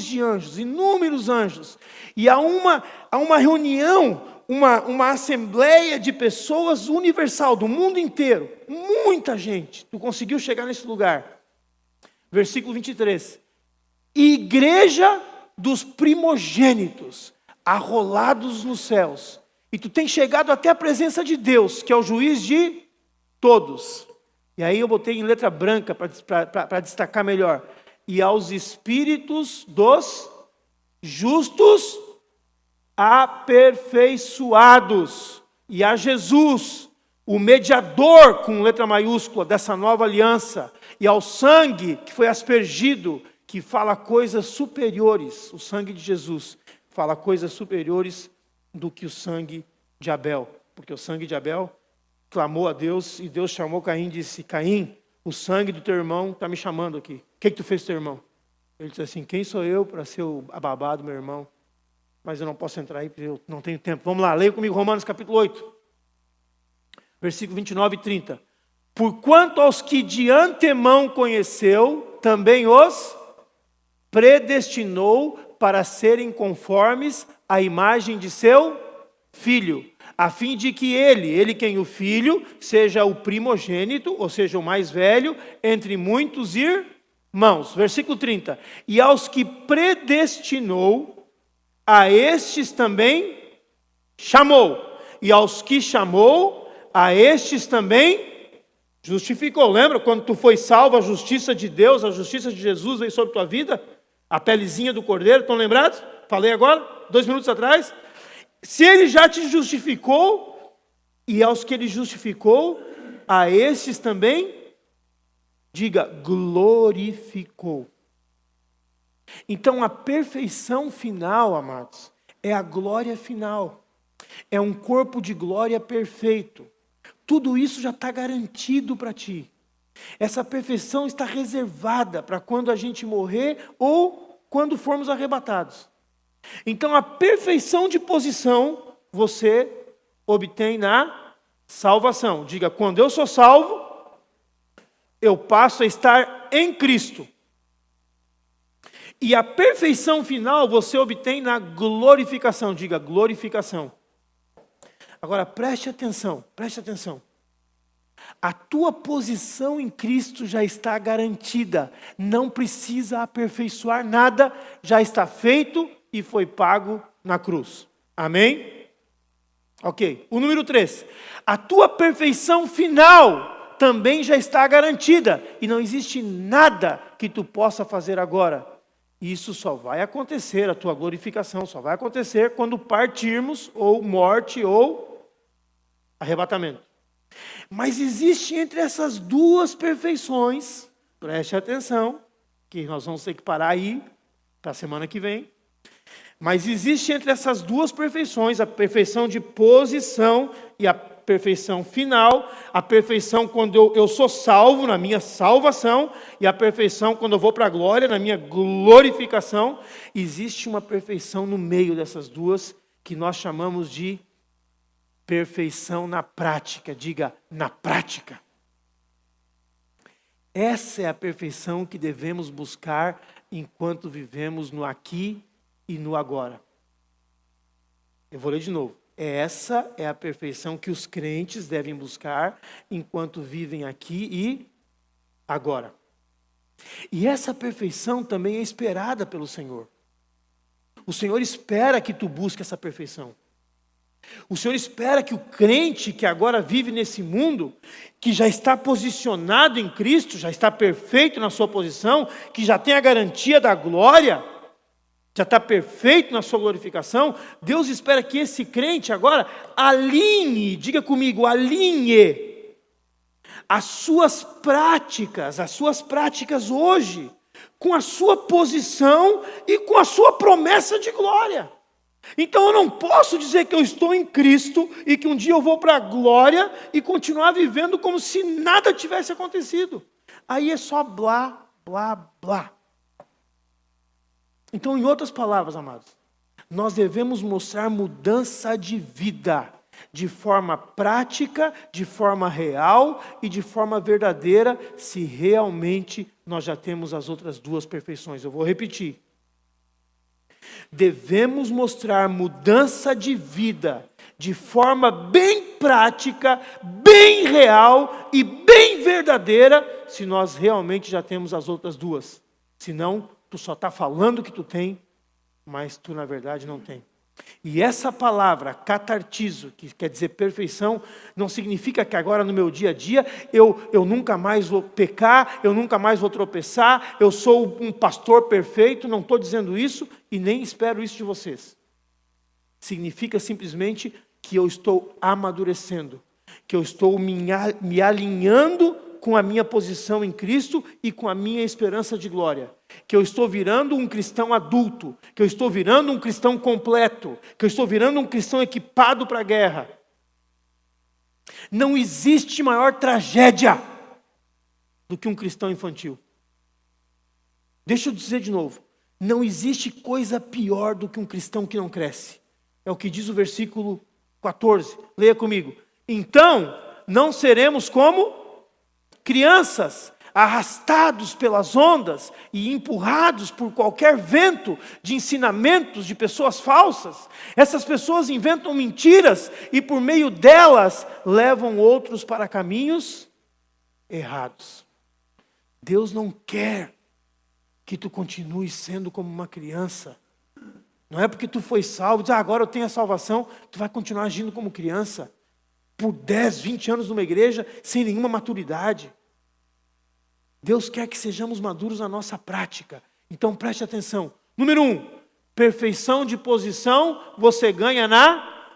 A: de anjos, inúmeros anjos, e a uma reunião, uma assembleia de pessoas universal, do mundo inteiro, muita gente. Tu conseguiu chegar nesse lugar. Versículo 23. Igreja dos primogênitos, arrolados nos céus. E tu tem chegado até a presença de Deus, que é o juiz de todos. E aí eu botei em letra branca para destacar melhor. E aos espíritos dos justos aperfeiçoados. E a Jesus, o mediador, com letra maiúscula, dessa nova aliança. E ao sangue que foi aspergido, que fala coisas superiores. O sangue de Jesus fala coisas superiores do que o sangue de Abel. Porque o sangue de Abel clamou a Deus e Deus chamou Caim e disse: Caim, o sangue do teu irmão está me chamando aqui. O que tu fez com teu irmão? Ele disse assim: quem sou eu para ser o babá do meu irmão? Mas eu não posso entrar aí porque eu não tenho tempo. Vamos lá, leia comigo Romanos capítulo 8. Versículo 29 e 30. Porquanto aos que de antemão conheceu, também os predestinou para serem conformes à imagem de seu Filho, a fim de que ele quem o Filho, seja o primogênito, ou seja, o mais velho, entre muitos irmãos. Versículo 30. E aos que predestinou, a estes também chamou. E aos que chamou, a estes também justificou. Lembra quando tu foi salvo, a justiça de Deus, a justiça de Jesus veio sobre tua vida? A pelezinha do cordeiro, estão lembrados? Falei agora, 2 minutos atrás. Se ele já te justificou, e aos que ele justificou, a estes também, diga, glorificou. Então a perfeição final, amados, é a glória final. É um corpo de glória perfeito. Tudo isso já está garantido para ti. Essa perfeição está reservada para quando a gente morrer ou quando formos arrebatados. Então a perfeição de posição você obtém na salvação. Diga, quando eu sou salvo, eu passo a estar em Cristo. E a perfeição final você obtém na glorificação. Diga, glorificação. Agora preste atenção, preste atenção. A tua posição em Cristo já está garantida. Não precisa aperfeiçoar nada, já está feito e foi pago na cruz. Amém? Ok. O número 3. A tua perfeição final também já está garantida. E não existe nada que tu possa fazer agora. Isso só vai acontecer, a tua glorificação só vai acontecer quando partirmos, ou morte, ou arrebatamento. Mas existe entre essas duas perfeições, preste atenção, que nós vamos ter que parar aí para a semana que vem. Mas existe entre essas duas perfeições, a perfeição de posição e a perfeição final, a perfeição quando eu sou salvo, na minha salvação, e a perfeição quando eu vou para a glória, na minha glorificação. Existe uma perfeição no meio dessas duas, que nós chamamos de Perfeição na prática, diga, na prática. Essa é a perfeição que devemos buscar enquanto vivemos no aqui e no agora. Eu vou ler de novo. Essa é a perfeição que os crentes devem buscar enquanto vivem aqui e agora. E essa perfeição também é esperada pelo Senhor. O Senhor espera que tu busque essa perfeição. O Senhor espera que o crente que agora vive nesse mundo, que já está posicionado em Cristo, já está perfeito na sua posição, que já tem a garantia da glória, já está perfeito na sua glorificação, Deus espera que esse crente agora alinhe, diga comigo, alinhe as suas práticas hoje, com a sua posição e com a sua promessa de glória. Então eu não posso dizer que eu estou em Cristo e que um dia eu vou para a glória e continuar vivendo como se nada tivesse acontecido. Aí é só blá, blá, blá. Então, em outras palavras, amados, nós devemos mostrar mudança de vida, de forma prática, de forma real e de forma verdadeira, se realmente nós já temos as outras duas perfeições. Eu vou repetir. Devemos mostrar mudança de vida, de forma bem prática, bem real e bem verdadeira, se nós realmente já temos as outras duas. Senão, tu só está falando que tu tem, mas tu na verdade não tem. E essa palavra, catartizo, que quer dizer perfeição, não significa que agora no meu dia a dia eu nunca mais vou pecar, eu nunca mais vou tropeçar, eu sou um pastor perfeito, não estou dizendo isso e nem espero isso de vocês. Significa simplesmente que eu estou amadurecendo, que eu estou me alinhando com a minha posição em Cristo e com a minha esperança de glória. Que eu estou virando um cristão adulto, que eu estou virando um cristão completo, que eu estou virando um cristão equipado para a guerra. Não existe maior tragédia do que um cristão infantil. Deixa eu dizer de novo, não existe coisa pior do que um cristão que não cresce. É o que diz o versículo 14, leia comigo. Então, não seremos como crianças, arrastados pelas ondas e empurrados por qualquer vento de ensinamentos de pessoas falsas. Essas pessoas inventam mentiras e por meio delas levam outros para caminhos errados. Deus não quer que tu continue sendo como uma criança. Não é porque tu foi salvo, diz, agora eu tenho a salvação, tu vai continuar agindo como criança. Por 10, 20 anos numa igreja, sem nenhuma maturidade. Deus quer que sejamos maduros na nossa prática. Então preste atenção. Número 1, perfeição de posição, você ganha na...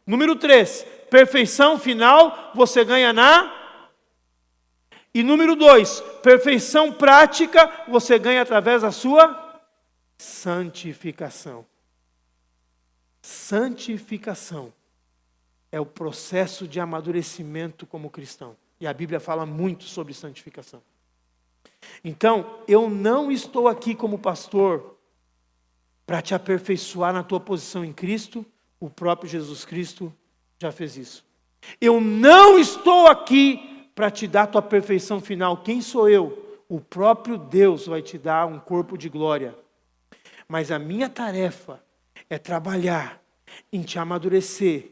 A: Número 3, perfeição final, você ganha na... E número 2, perfeição prática, você ganha através da sua santificação. Santificação é o processo de amadurecimento como cristão. E a Bíblia fala muito sobre santificação. Então, eu não estou aqui como pastor para te aperfeiçoar na tua posição em Cristo. O próprio Jesus Cristo já fez isso. Eu não estou aqui para te dar a tua perfeição final. Quem sou eu? O próprio Deus vai te dar um corpo de glória. Mas a minha tarefa é trabalhar em te amadurecer,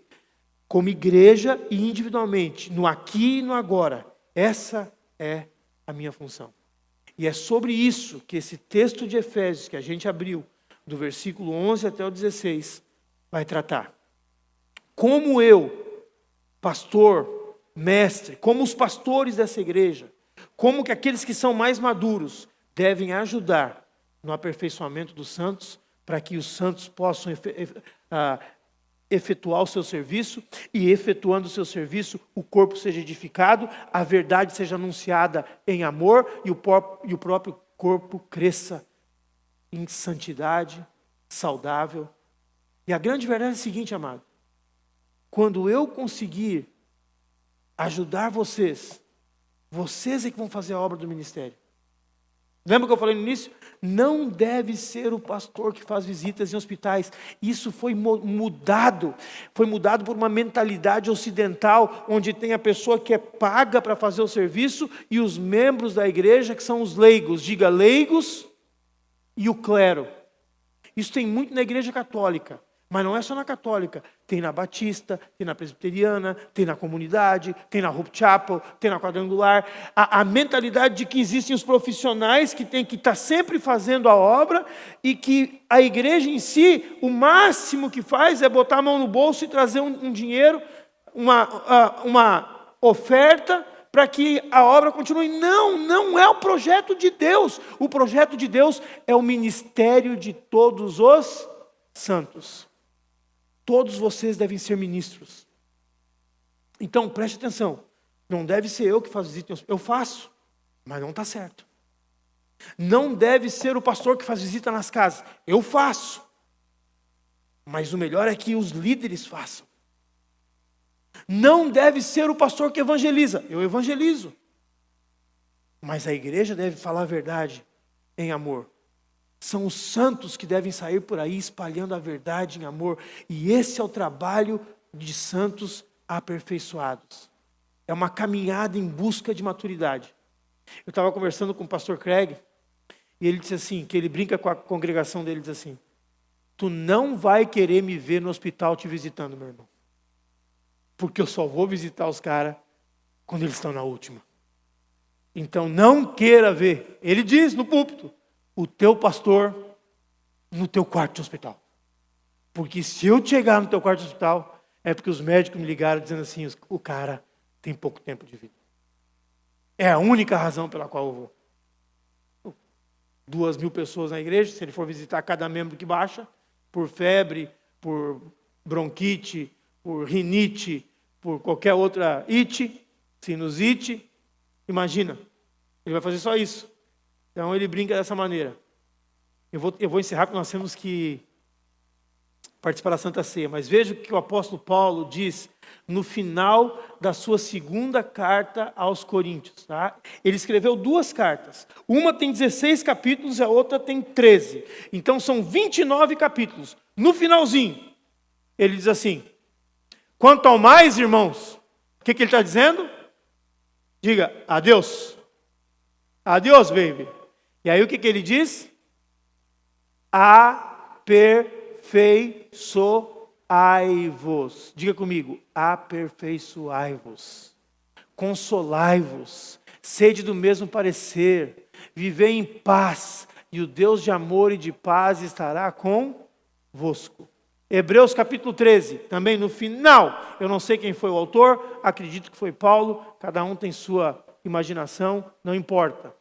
A: como igreja e individualmente, no aqui e no agora. Essa é a minha função. E é sobre isso que esse texto de Efésios, que a gente abriu, do versículo 11 até o 16, vai tratar. Como eu, pastor, mestre, como os pastores dessa igreja, como que aqueles que são mais maduros devem ajudar no aperfeiçoamento dos santos, para que os santos possam efetuar o seu serviço, e efetuando o seu serviço, o corpo seja edificado, a verdade seja anunciada em amor, e o próprio corpo cresça em santidade, saudável. E a grande verdade é a seguinte, amado. Quando eu conseguir ajudar vocês é que vão fazer a obra do ministério. Lembra que eu falei no início? Não deve ser o pastor que faz visitas em hospitais. Isso foi mudado. Foi mudado por uma mentalidade ocidental, onde tem a pessoa que é paga para fazer o serviço e os membros da igreja, que são os leigos. Diga leigos e o clero. Isso tem muito na igreja católica. Mas não é só na católica, tem na batista, tem na presbiteriana, tem na comunidade, tem na Hope Chapel, tem na quadrangular. A mentalidade de que existem os profissionais que têm que estar sempre fazendo a obra e que a igreja em si, o máximo que faz é botar a mão no bolso e trazer um dinheiro, uma oferta para que a obra continue. Não é o projeto de Deus. O projeto de Deus é o ministério de todos os santos. Todos vocês devem ser ministros. Então, preste atenção. Não deve ser eu que faço visita. Eu faço, mas não está certo. Não deve ser o pastor que faz visita nas casas. Eu faço. Mas o melhor é que os líderes façam. Não deve ser o pastor que evangeliza. Eu evangelizo. Mas a igreja deve falar a verdade em amor. São os santos que devem sair por aí espalhando a verdade em amor. E esse é o trabalho de santos aperfeiçoados. É uma caminhada em busca de maturidade. Eu estava conversando com o pastor Craig, e ele disse assim, que ele brinca com a congregação dele, diz assim: tu não vai querer me ver no hospital te visitando, meu irmão. Porque eu só vou visitar os caras quando eles estão na última. Então não queira ver. Ele diz no púlpito, o teu pastor no teu quarto de hospital. Porque se eu chegar no teu quarto de hospital, é porque os médicos me ligaram dizendo assim, o cara tem pouco tempo de vida. É a única razão pela qual eu vou. 2.000 pessoas na igreja, se ele for visitar cada membro que baixa, por febre, por bronquite, por rinite, por qualquer outra ite, sinusite, imagina, ele vai fazer só isso. Então ele brinca dessa maneira. Eu vou encerrar porque nós temos que participar da Santa Ceia. Mas veja o que o apóstolo Paulo diz no final da sua segunda carta aos Coríntios. Tá? Ele escreveu 2 cartas. Uma tem 16 capítulos e a outra tem 13. Então são 29 capítulos. No finalzinho, ele diz assim: quanto ao mais, irmãos, o que ele está dizendo? Diga, adeus. Adeus, baby. E aí o que ele diz? Aperfeiçoai-vos. Diga comigo, aperfeiçoai-vos. Consolai-vos. Sede do mesmo parecer. Vivei em paz. E o Deus de amor e de paz estará convosco. Hebreus capítulo 13, também no final. Eu não sei quem foi o autor, acredito que foi Paulo. Cada um tem sua imaginação, não importa.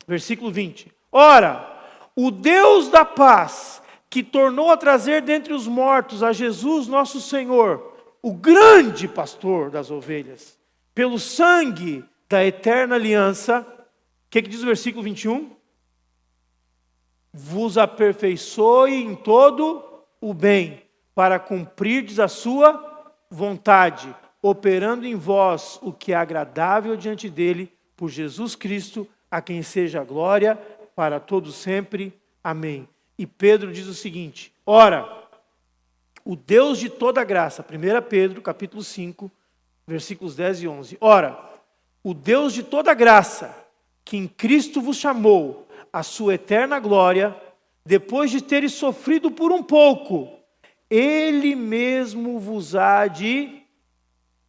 A: Versículo 20. Ora, o Deus da paz, que tornou a trazer dentre os mortos a Jesus nosso Senhor, o grande pastor das ovelhas, pelo sangue da eterna aliança, o que diz o versículo 21? Vos aperfeiçoe em todo o bem, para cumprirdes a sua vontade, operando em vós o que é agradável diante dele, por Jesus Cristo, a quem seja a glória para todos sempre. Amém. E Pedro diz o seguinte: ora, o Deus de toda graça, 1 Pedro capítulo 5, versículos 10 e 11. Ora, o Deus de toda graça, que em Cristo vos chamou à sua eterna glória, depois de teres sofrido por um pouco, Ele mesmo vos há de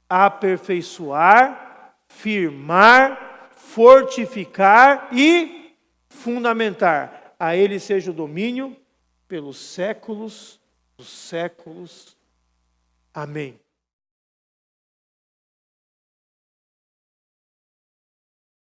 A: aperfeiçoar, firmar, fortificar e fundamentar. A Ele seja o domínio pelos séculos dos séculos. Amém.